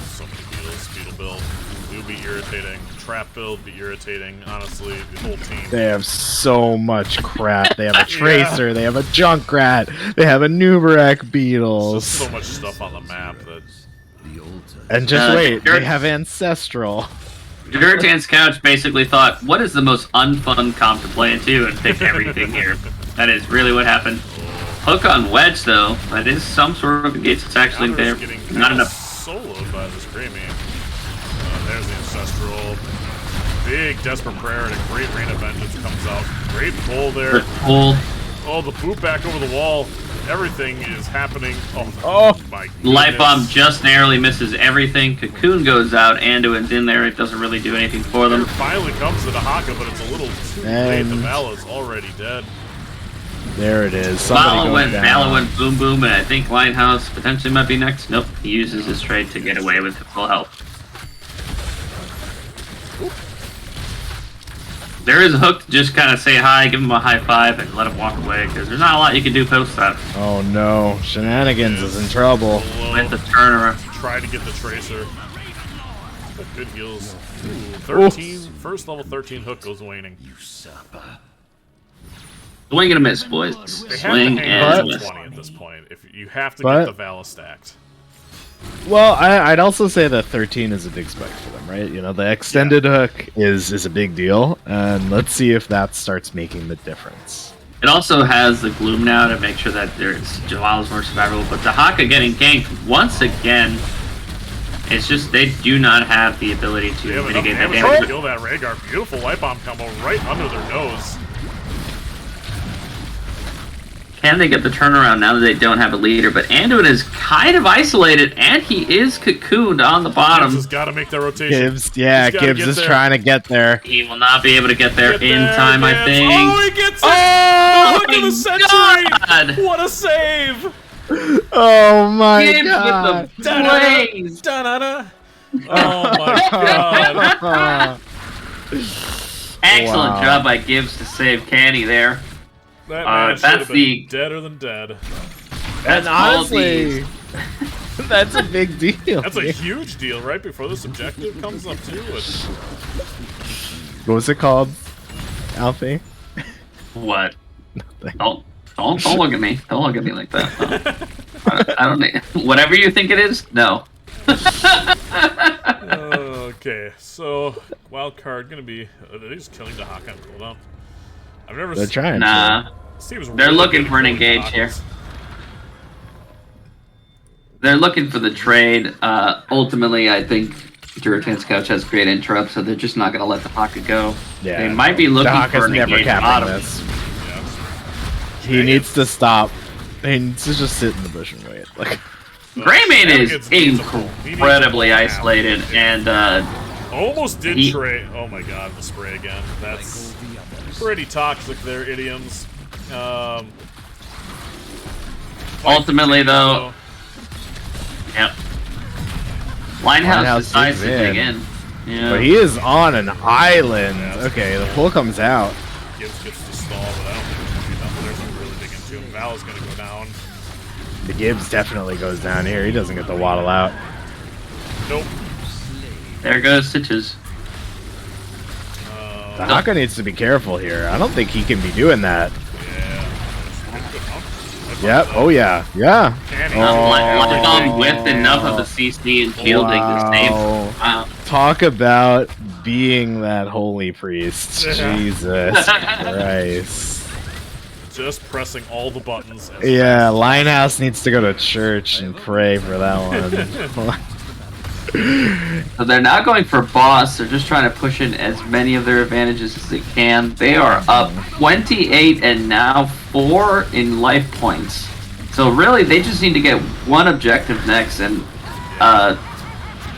So many beetles, beetle build. It would be irritating. Trap build be irritating. Honestly, the whole team. They have so much crap. They have a Tracer, they have a Junkrat, they have a Nubarak There's Beetles. so much stuff on the map that... And just wait, Dirt- they have Ancestral. Durotan's Couch basically thought, what is the most unfun comp to play into, and picked everything here. That is really what happened. Hook on Wedge, though. That is some sort of gates. It's actually there. Getting Not enough. soloed by this Greymane. There's the Ancestral. Big Desperate Prayer and a great Rain of Vengeance comes out. Great pull there. Pull. Oh, the boot back over the wall. Everything is happening. Oh. My Light Bomb goodness. just narrowly misses everything. Cocoon goes out. Anduin's in there. It doesn't really do anything for There them. finally comes to the Haka, but it's a little too late. The And- Vala's already dead. There it is. Somebody goes down. Vala went boom boom, and I think Lighthouse potentially might be next. Nope, he uses his trade to get away with full health. There is a hook to just kind of say hi, give him a high five, and let him walk away, because there's not a lot you can do post that. Oh no, Shenanigans is in trouble. With the turnaround. Try to get the Tracer. But good heals. Ooh, 13. First level 13 hook goes waning. Swing and a miss, boys. They have Swing to hang and on a to miss. 20 at this point. If you have to But- get the Vala stacked. Well, I'd also say that 13 is a big spike for them, right? You know, the extended hook is a big deal, and let's see if that starts making the difference. It also has the Gloom now to make sure that there's Jalal is more survivable, but the Haka getting ganked once again. It's just they do not have the ability They to have enough mitigate that damage to damage. kill that Rhaegar. Beautiful Light Bomb combo right under their nose. Can they get the turnaround now that they don't have a leader? But Anduin is kind of isolated, and he is cocooned on the Gibbs bottom. has got to make their rotation. Gibbs, yeah, He's gotta Gibbs get is there. trying to get there. He will not be able to get there Get in there, time, I Gibbs. think. Oh, he gets it! Oh, Look at my the century! God! What a save! Oh my Gibbs god! with the blaze! Da-da-da. Oh my god. Excellent Wow. job by Gibbs to save Canny there. That man should that's have been the- deader than dead. And That's honestly, that's a big deal. That's a huge deal right before this objective comes up too. What was it called, Alfie? What? Don't look at me. Don't look at me like that. No. I don't need whatever you think it is. No. Okay, so wild card gonna be. Are they just killing the Haka on cooldown? I've never They're seen. trying Nah. Seems They're really looking good for an at killing engage here. Hakas. They're looking for the trade. Ultimately, I think Durotan's Couch has great interrupt, so they're just not going to let the Haka go. to. Yeah. They might be looking Dahaka's for an never engage capping bottom. this. Yeah. He needs to stop. He needs to just sit in the bush and wait. Like, Greymane is Shenanigans needs a pull. He needs a incredibly pull. isolated, and Almost did He- trade. Oh my god, the spray again. That's pretty toxic there, idioms. ultimately, though, yep. Linehouse Linehouse decides to digs dig in. in. Yeah. but he is on an island. Yeah, that's Okay, the good. pull comes out. Gibbs gets the stall, but I don't think there's nothing really big into him. Val's gonna go down. The Gibbs definitely goes down here. He doesn't get the waddle out. Nope. There goes Stitches. The Haka needs to be careful here. I don't think he can be doing that. Yeah. Yep. Oh yeah. Yeah. Canny. Light Bomb Oh. with enough of the CC and shielding to save. Wow. Wow. Talk about being that holy priest. Yeah. Jesus Christ. Just pressing all the buttons. Yeah, Linehouse needs to go to church and pray for that one. So they're not going for boss. They're just trying to push in as many of their advantages as they can. They are up 28 and now 4 in life points. So really, they just need to get one objective next. And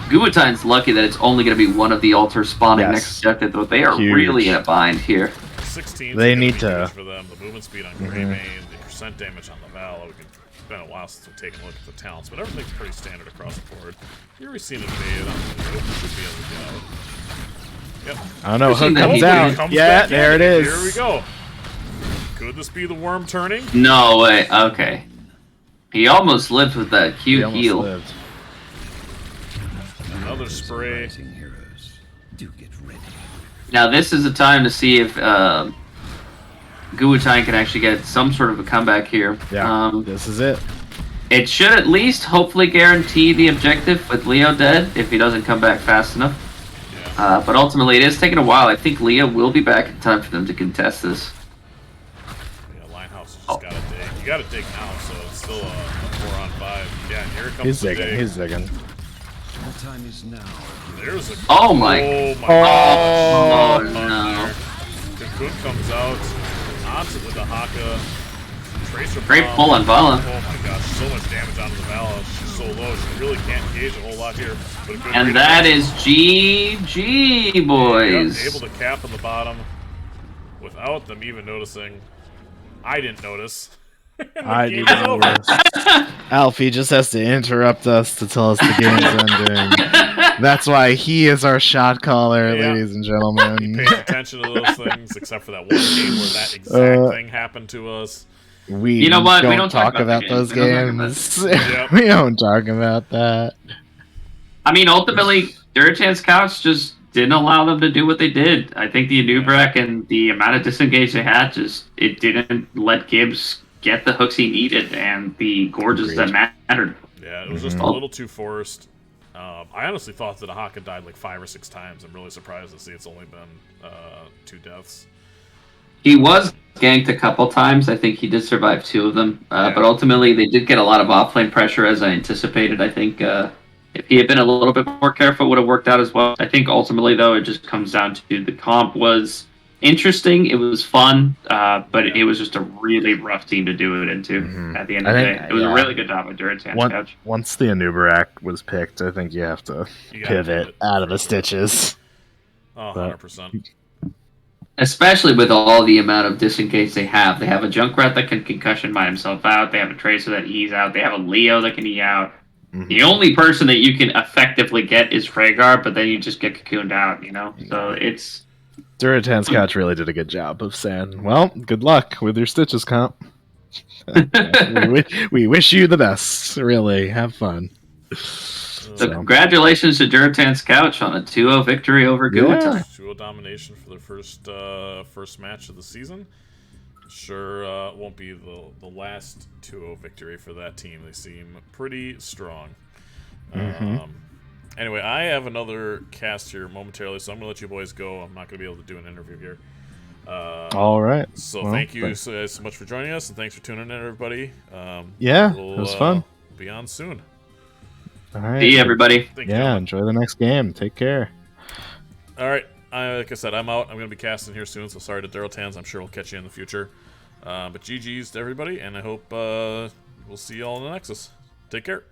GuWutine's lucky that it's only going to be one of the altars spawning next objective, but they are really in a bind here. 16. They need to. For them, the movement speed on Greymane, the percent damage on the Val. It's been a while since we've taken a look at the talents, but everything's pretty standard across the board. You've already seen it fade on the Hook should be able to get out. Yep. I don't know. Hook that comes he out. Yeah, there it is. Here we go. Could this be the worm turning? No way. Okay. He almost lived with that He Q almost heal. lived. Another spray. Now this is the time to see if GuWutine can actually get some sort of a comeback here. Yeah, this is it. It should at least hopefully guarantee the objective with Leo dead if he doesn't come back fast enough. Yeah. But ultimately, it is taking a while. I think Leo will be back in time for them to contest this. Yeah, Linehouse has just got to dig. You got to dig now, so it's still a 4-on-5. Yeah, and here comes He's the digging. dig. He's digging. Time is now. There's a. Oh my! Oh my! Oh no! Cook comes out onto the Haka. Tracer Great bomb. pull on Vala. Oh my gosh, so much damage onto the Vala. She's so low, she really can't engage a whole lot here. But a good And read that on is GG, Yep, boys. able to cap on the bottom without them even noticing. I didn't notice. I game didn't is over. notice. Alfie just has to interrupt us to tell us the game's ending. That's why he is our shot caller, Yeah. ladies and He gentlemen. pays attention to those things, except for that one game where that exact thing happened to us. We You know what? don't, We don't talk talk about about the those games. We don't talk Yep. we don't talk about that. I mean, ultimately, Durotan's couch just didn't allow them to do what they did. I think the Anubrak and the amount of disengage they had it didn't let Gibbs get the hooks he needed and the gorges that mattered. Yeah, it was just a little too forced. I honestly thought that Ahaka died like 5 or 6 times. I'm really surprised to see it's only been 2 deaths. He was ganked a couple times. I think he did survive 2 of them. But ultimately, they did get a lot of offlane pressure as I anticipated. I think if he had been a little bit more careful, it would have worked out as well. I think ultimately, though, it just comes down to the comp was interesting. It was fun, but it was just a really rough team to do it into at the end of the day. It was a really good job with Durotan's couch. Once the Anubrak was picked, I think you have to pivot out of the stitches. Oh, 100%. Especially with all the amount of disengage they have. They have a Junkrat that can concussion by himself out. They have a Tracer that E's out. They have a Leo that can E out. The only person that you can effectively get is Rhaegar, but then you just get cocooned out, you know? So it's... Durotan's couch really did a good job of saying, well, good luck with your stitches, comp. we wish you the best, really. Have fun. So congratulations to Durotan's couch on a 2-0 victory over GuWutine. 2-0 domination for their first match of the season. Sure, won't be the last 2-0 victory for that team. They seem pretty strong. Anyway, I have another cast here momentarily, so I'm going to let you boys go. I'm not going to be able to do an interview here. All right. So thank you so much for joining us, and thanks for tuning in, everybody. It was fun. We'll be on soon. All right. See you, everybody. Thank you, Yeah, gentlemen. enjoy the next game. Take care. All right. Like I said, I'm out. I'm going to be casting here soon, so sorry to Durotans. I'm sure we'll catch you in the future. But GG's to everybody, and I hope we'll see you all in the Nexus. Take care.